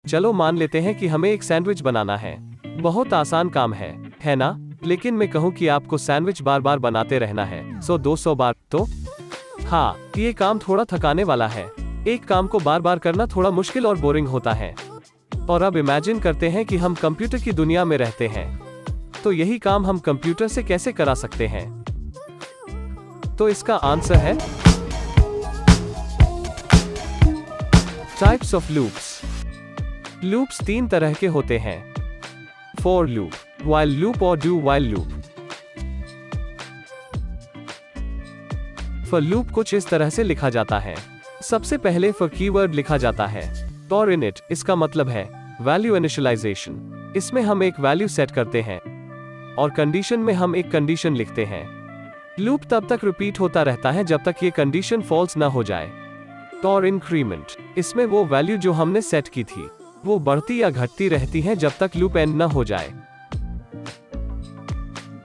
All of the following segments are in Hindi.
चलो मान लेते हैं कि हमें एक सैंडविच बनाना है। बहुत आसान काम है ना? लेकिन मैं कहूँ कि आपको सैंडविच बार बार बनाते रहना है 100-200 बार, तो हाँ, ये काम थोड़ा थकाने वाला है। एक काम को बार बार करना थोड़ा मुश्किल और बोरिंग होता है। और अब इमेजिन करते हैं कि हम कंप्यूटर की दुनिया में रहते हैं, तो यही काम हम कंप्यूटर से कैसे करा सकते हैं? तो इसका आंसर है टाइप्स ऑफ लूप्स। लूप्स 3 तरह के होते हैं: फॉर लूप, व्हाइल लूप और do while loop. For loop कुछ इस तरह से लिखा जाता है। सबसे पहले फॉर कीवर्ड लिखा जाता है। फॉर इनिट, इसका मतलब है वैल्यू इनिशियलाइजेशन। इसमें हम एक वैल्यू सेट करते हैं और कंडीशन में हम एक कंडीशन लिखते हैं। लूप तब तक रिपीट होता रहता है जब तक ये कंडीशन फॉल्स ना हो जाए। फॉर इंक्रीमेंट, इसमें वो वैल्यू जो हमने सेट की थी वो बढ़ती या घटती रहती है जब तक लूप एंड ना हो जाए।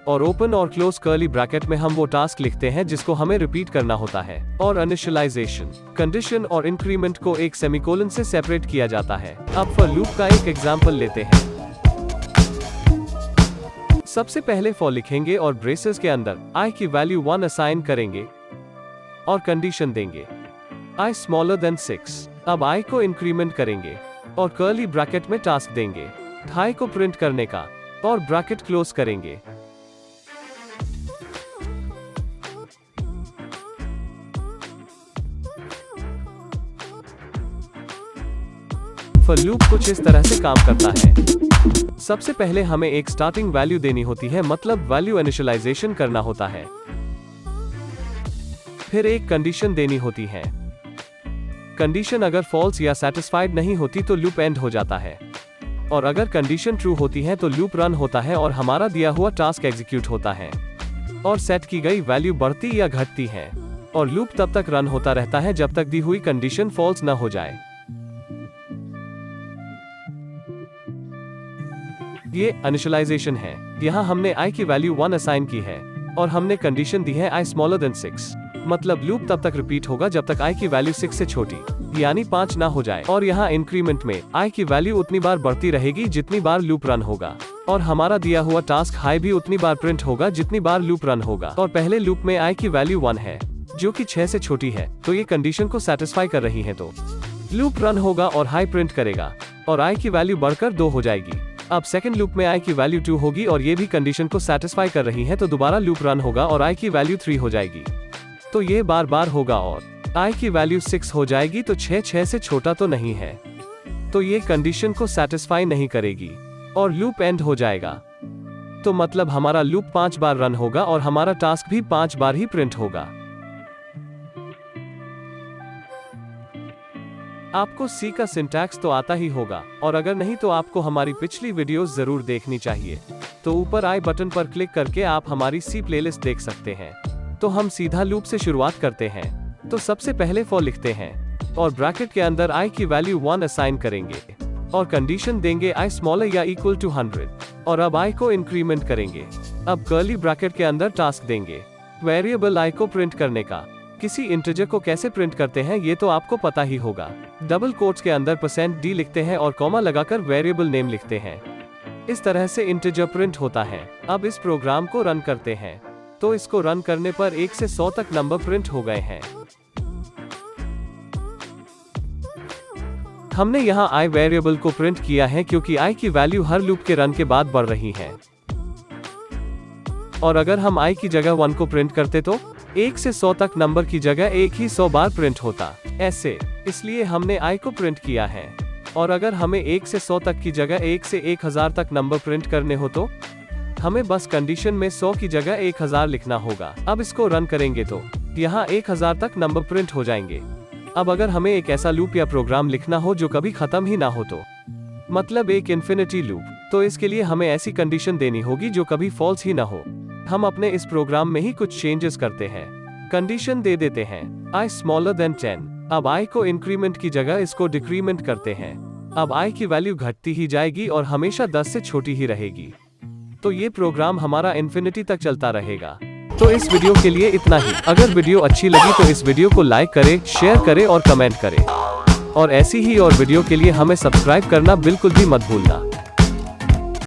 और ओपन और क्लोज कर्ली ब्रैकेट में हम वो टास्क लिखते हैं जिसको हमें रिपीट करना होता है। और इनिशियलाइजेशन, कंडीशन और इंक्रीमेंट को एक सेमीकोलन से सेपरेट किया जाता है। अब फॉर लूप का एक एग्जांपल लेते हैं। सबसे पहले फॉर लिखेंगे और ब्रेसेस के अंदर i की वैल्यू 1 असाइन करेंगे और कंडीशन देंगे i स्मॉलर देन 6। अब i को इंक्रीमेंट करेंगे और कर्ली ब्रैकेट में टास्क देंगे i को प्रिंट करने का और ब्रैकेट क्लोज करेंगे। फॉर लूप कुछ इस तरह से काम करता है। सबसे पहले हमें एक स्टार्टिंग वैल्यू देनी होती है, मतलब वैल्यू इनिशियलाइजेशन करना होता है। फिर एक कंडीशन देनी होती है। कंडीशन अगर फॉल्स या सैटिस्फाइड नहीं होती तो लूप एंड हो जाता है, और अगर कंडीशन ट्रू होती है तो लूप रन होता है और हमारा दिया हुआ टास्क एग्जीक्यूट होता है और सेट की गई वैल्यू बढ़ती या घटती है। और लूप तब तक रन होता रहता है जब तक दी हुई कंडीशन फॉल्स न हो जाए। ये इनिशियलाइजेशन है। यहाँ हमने i की वैल्यू 1 असाइन की है और हमने कंडीशन दी है i स्मॉलर देन 6। मतलब लूप तब तक रिपीट होगा जब तक i की वैल्यू 6 से छोटी यानी 5 ना हो जाए। और यहाँ इंक्रीमेंट में i की वैल्यू उतनी बार बढ़ती रहेगी जितनी बार लूप रन होगा, और हमारा दिया हुआ टास्क हाई भी उतनी बार प्रिंट होगा जितनी बार लूप रन होगा। और पहले लूप में i की वैल्यू 1 है जो कि 6 से छोटी है, तो ये कंडीशन को सेटिस्फाई कर रही है, तो लूप रन होगा और हाई प्रिंट करेगा और i की वैल्यू बढ़कर 2 हो जाएगी। अब सेकंड लूप में i की वैल्यू 2 होगी और ये भी कंडीशन को सेटिस्फाई कर रही है, तो दोबारा लूप रन होगा और i की वैल्यू 3 हो जाएगी। तो ये बार बार होगा और i की वैल्यू 6 हो जाएगी, तो 6 से छोटा तो नहीं है, तो ये कंडीशन को सेटिस्फाई नहीं करेगी और लूप एंड हो जाएगा। तो मतलब हमारा लूप 5 बार रन होगा और हमारा टास्क भी 5 बार ही प्रिंट होगा। आपको सी का सिंटैक्स तो आता ही होगा, और अगर नहीं तो आपको हमारी पिछली वीडियोस जरूर देखनी चाहिए। तो ऊपर आई बटन पर क्लिक करके आप हमारी सी प्लेलिस्ट देख सकते हैं। तो हम सीधा लूप से शुरुआत करते हैं। तो सबसे पहले फॉर लिखते हैं और ब्रैकेट के अंदर i की वैल्यू 1 असाइन करेंगे और कंडीशन देंगे i स्मॉलर या इक्वल टू 100, और अब i को इंक्रीमेंट करेंगे। अब कर्ली ब्रैकेट के अंदर टास्क देंगे वेरिएबल i को प्रिंट करने का। किसी इंटीजर को कैसे प्रिंट करते हैं ये तो आपको पता ही होगा। डबल कोट्स के अंदर %d लिखते हैं और कॉमा लगाकर वेरिएबल नेम लिखते हैं। इस तरह से इंटीजर प्रिंट होता है। अब इस प्रोग्राम को रन करते हैं। तो इसको रन करने पर 1 से 100 तक नंबर प्रिंट हो गए हैं। हमने यहाँ i वेरिएबल को प्रिंट किया है क्योंकि i की वैल्यू हर लूप के रन के बाद बढ़ रही है। और अगर हम i की जगह 1 को प्रिंट करते तो 1 से 100 तक नंबर की जगह एक ही 100 बार प्रिंट होता ऐसे, इसलिए हमने i को प्रिंट किया है। और अगर हमें 1 से 100 तक की जगह 1 से 1000 तक नंबर प्रिंट करने हो तो हमें बस कंडीशन में 100 की जगह 1000 लिखना होगा। अब इसको रन करेंगे तो यहाँ 1000 तक नंबर प्रिंट हो जाएंगे। अब अगर हमें एक ऐसा लूप या प्रोग्राम लिखना हो जो कभी खत्म ही ना हो, तो मतलब एक इन्फिनिटी लूप, तो इसके लिए हमें ऐसी कंडीशन देनी होगी जो कभी फॉल्स ही ना हो। हम अपने इस प्रोग्राम में ही कुछ चेंजेस करते हैं। कंडीशन दे देते हैं i स्मॉलर देन 10। अब i को इंक्रीमेंट की जगह इसको डिक्रीमेंट करते हैं। अब i की वैल्यू घटती ही जाएगी और हमेशा 10 से छोटी ही रहेगी। तो ये प्रोग्राम हमारा इन्फिनिटी तक चलता रहेगा। तो इस वीडियो के लिए इतना ही। अगर वीडियो अच्छी लगी तो इस वीडियो को लाइक करें, शेयर करें और कमेंट करें। और ऐसी ही और वीडियो के लिए हमें सब्सक्राइब करना बिल्कुल भी मत भूलना।